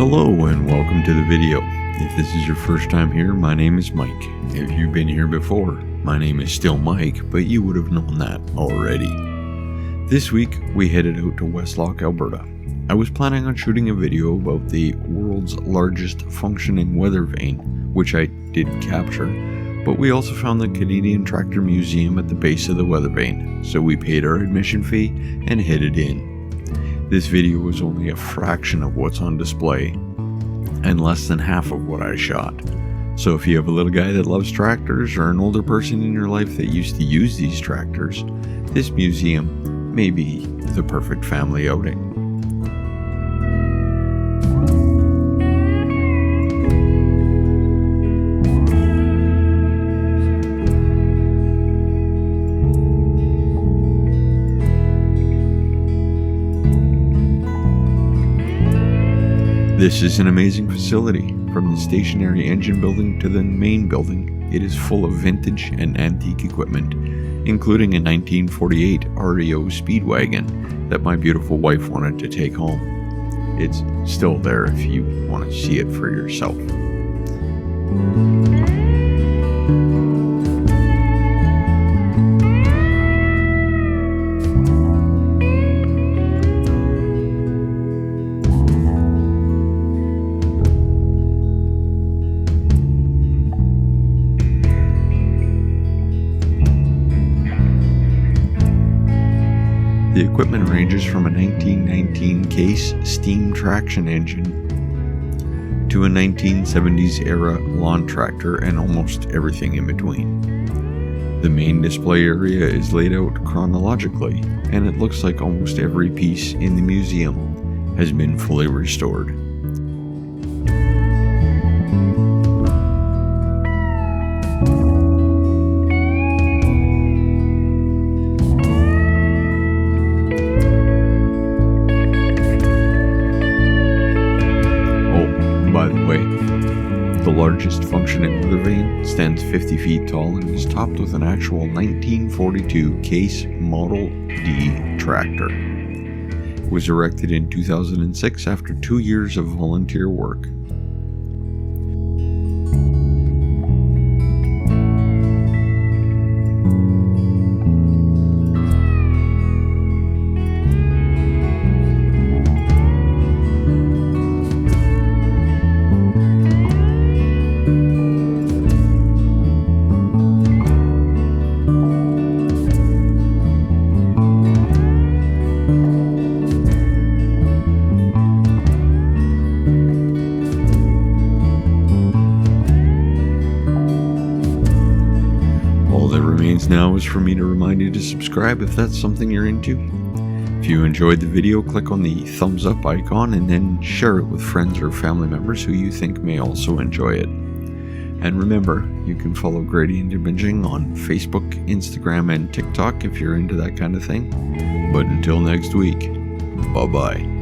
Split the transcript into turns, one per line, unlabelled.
Hello and welcome to the video. If this is your first time here, my name is Mike. If you've been here before, my name is still Mike, but you would have known that already. This week, we headed out to Westlock, Alberta. I was planning on shooting a video about the world's largest functioning weather vane, which I did capture, but we also found the Canadian Tractor Museum at the base of the weather vane, so we paid our admission fee and headed in. This video was only a fraction of what's on display, and less than half of what I shot. So if you have a little guy that loves tractors, or an older person in your life that used to use these tractors, this museum may be the perfect family outing. This is an amazing facility. From the stationary engine building to the main building, it is full of vintage and antique equipment, including a 1948 REO Speedwagon that my beautiful wife wanted to take home. It's still there if you want to see it for yourself. The equipment ranges from a 1919 Case steam traction engine to a 1970s era lawn tractor and almost everything in between. The main display area is laid out chronologically, and it looks like almost every piece in the museum has been fully restored. By the way, the largest functioning weather vane stands 50 feet tall and is topped with an actual 1942 Case Model D tractor. It was erected in 2006 after 2 years of volunteer work. Now is for me to remind you to subscribe if that's something you're into. If you enjoyed the video, click on the thumbs up icon and then share it with friends or family members who you think may also enjoy it. And remember, you can follow Gradient Imaging on Facebook, Instagram, and TikTok if you're into that kind of thing. But until next week, bye-bye.